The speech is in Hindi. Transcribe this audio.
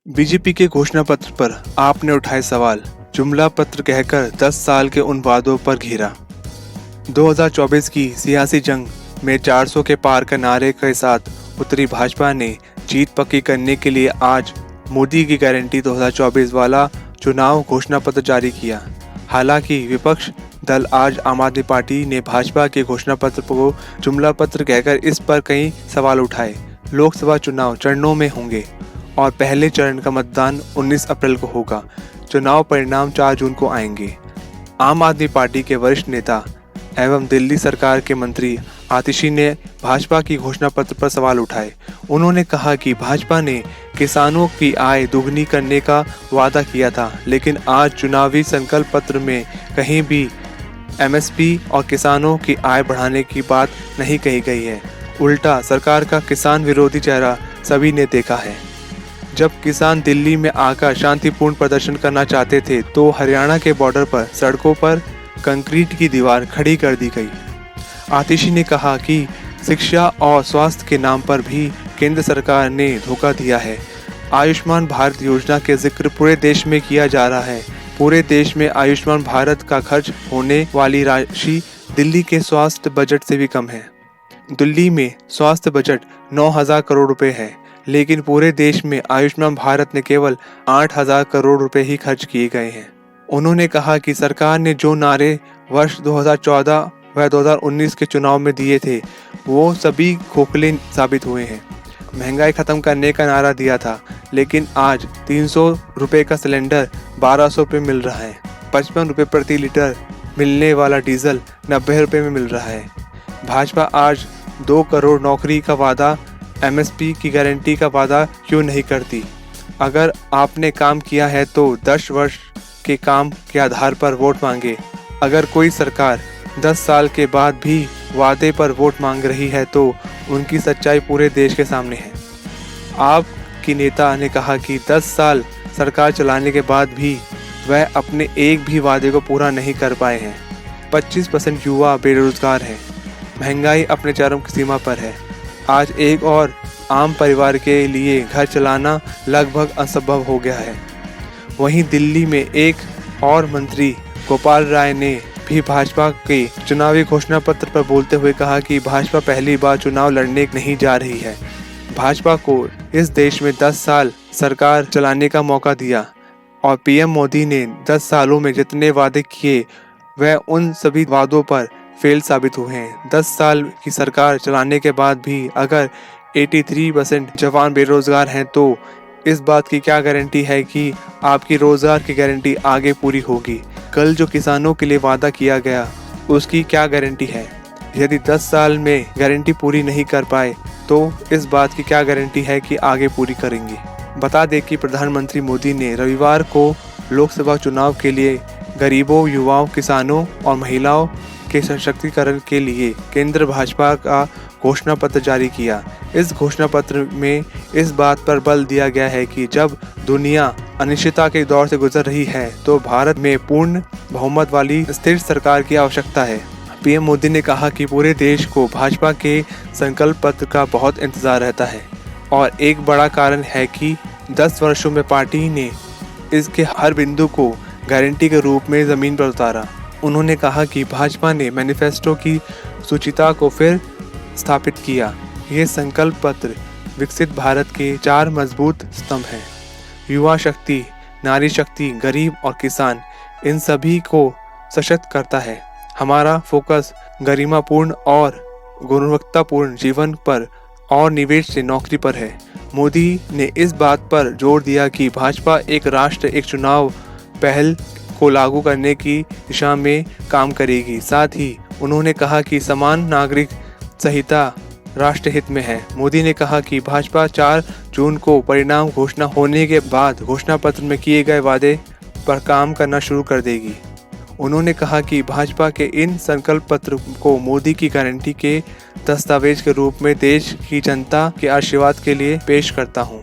बीजेपी के घोषणा पत्र पर आपने उठाए सवाल, जुमला पत्र कहकर 10 साल के उन वादों पर घेरा। 2024 की सियासी जंग में 400 के पार का नारे के साथ उतरी भाजपा ने जीत पक्की करने के लिए आज मोदी की गारंटी 2024 वाला चुनाव घोषणा पत्र जारी किया। हालांकि विपक्ष दल आज आम आदमी पार्टी ने भाजपा के घोषणा पत्र को जुमला पत्र कहकर इस पर कई सवाल उठाए। लोकसभा चुनाव चरणों में होंगे और पहले चरण का मतदान 19 अप्रैल को होगा। चुनाव परिणाम 4 जून को आएंगे। आम आदमी पार्टी के वरिष्ठ नेता एवं दिल्ली सरकार के मंत्री आतिशी ने भाजपा की घोषणा पत्र पर सवाल उठाए। उन्होंने कहा कि भाजपा ने किसानों की आय दोगुनी करने का वादा किया था, लेकिन आज चुनावी संकल्प पत्र में कहीं भी एमएसपी और किसानों की आय बढ़ाने की बात नहीं कही गई है। उल्टा सरकार का किसान विरोधी चेहरा सभी ने देखा है। जब किसान दिल्ली में आकर शांतिपूर्ण प्रदर्शन करना चाहते थे तो हरियाणा के बॉर्डर पर सड़कों पर कंक्रीट की दीवार खड़ी कर दी गई। आतिशी ने कहा कि शिक्षा और स्वास्थ्य के नाम पर भी केंद्र सरकार ने धोखा दिया है। आयुष्मान भारत योजना के जिक्र पूरे देश में किया जा रहा है। पूरे देश में आयुष्मान भारत का खर्च होने वाली राशि दिल्ली के स्वास्थ्य बजट से भी कम है। दिल्ली में स्वास्थ्य बजट 9,000 करोड़ रुपए है, लेकिन पूरे देश में आयुष्मान भारत ने केवल 8,000 करोड़ रुपए ही खर्च किए गए हैं। उन्होंने कहा कि सरकार ने जो नारे वर्ष 2014 व 2019 के चुनाव में दिए थे वो सभी खोखले साबित हुए हैं। महंगाई खत्म करने का नारा दिया था, लेकिन आज 300 रुपए का सिलेंडर 1200 रुपये मिल रहा है। 55 रुपये प्रति लीटर मिलने वाला डीजल 90 रुपये में मिल रहा है। भाजपा आज 2 करोड़ नौकरी का वादा, एमएसपी की गारंटी का वादा क्यों नहीं करती? अगर आपने काम किया है तो 10 वर्ष के काम के आधार पर वोट मांगे। अगर कोई सरकार 10 साल के बाद भी वादे पर वोट मांग रही है तो उनकी सच्चाई पूरे देश के सामने है। आपकी नेता ने कहा कि 10 साल सरकार चलाने के बाद भी वह अपने एक भी वादे को पूरा नहीं कर पाए हैं। 25% युवा बेरोजगार हैं। महंगाई अपने चरम की सीमा पर है। आज एक और आम परिवार के लिए घर चलाना लगभग असंभव हो गया है। वहीं दिल्ली में एक और मंत्री गोपाल राय ने भी भाजपा के चुनावी घोषणा पत्र पर बोलते हुए कहा कि भाजपा पहली बार चुनाव लड़ने नहीं जा रही है। भाजपा को इस देश में 10 साल सरकार चलाने का मौका दिया और पीएम मोदी ने 10 सालों में जितने वादे किए वह उन सभी वादों पर फेल साबित हुए हैं। 10 साल की सरकार चलाने के बाद भी अगर 83% जवान बेरोजगार हैं तो इस बात की क्या गारंटी है कि आपकी रोजगार की गारंटी आगे पूरी होगी? कल जो किसानों के लिए वादा किया गया उसकी क्या गारंटी है? यदि 10 साल में गारंटी पूरी नहीं कर पाए तो इस बात की क्या गारंटी है कि आगे पूरी करेंगे? बता दें कि प्रधानमंत्री मोदी ने रविवार को लोकसभा चुनाव के लिए गरीबों, युवाओं, किसानों और महिलाओं के सशक्तिकरण के लिए केंद्र भाजपा का घोषणा पत्र जारी किया। इस घोषणा पत्र में इस बात पर बल दिया गया है कि जब दुनिया अनिश्चितता के दौर से गुजर रही है तो भारत में पूर्ण बहुमत वाली स्थिर सरकार की आवश्यकता है। पीएम मोदी ने कहा कि पूरे देश को भाजपा के संकल्प पत्र का बहुत इंतजार रहता है और एक बड़ा कारण है कि 10 वर्षों में पार्टी ने इसके हर बिंदु को गारंटी के रूप में जमीन पर उतारा। उन्होंने कहा कि भाजपा ने मैनिफेस्टो की सूचिता को फिर स्थापित किया। ये संकल्प पत्र विकसित भारत के 4 मजबूत स्तंभ हैं। युवा शक्ति, नारी शक्ति, गरीब और किसान, इन सभी को सशक्त करता है। हमारा फोकस गरिमापूर्ण और गुणवत्तापूर्ण जीवन पर और निवेश से नौकरी पर है। मोदी ने इस बात पर जोर दिया कि भाजपा एक राष्ट्र एक चुनाव पहल को लागू करने की दिशा में काम करेगी। साथ ही उन्होंने कहा कि समान नागरिक संहिता राष्ट्र हित में है। मोदी ने कहा कि भाजपा 4 जून को परिणाम घोषणा होने के बाद घोषणा पत्र में किए गए वादे पर काम करना शुरू कर देगी। उन्होंने कहा कि भाजपा के इन संकल्प पत्र को मोदी की गारंटी के दस्तावेज के रूप में देश की जनता के आशीर्वाद के लिए पेश करता हूं।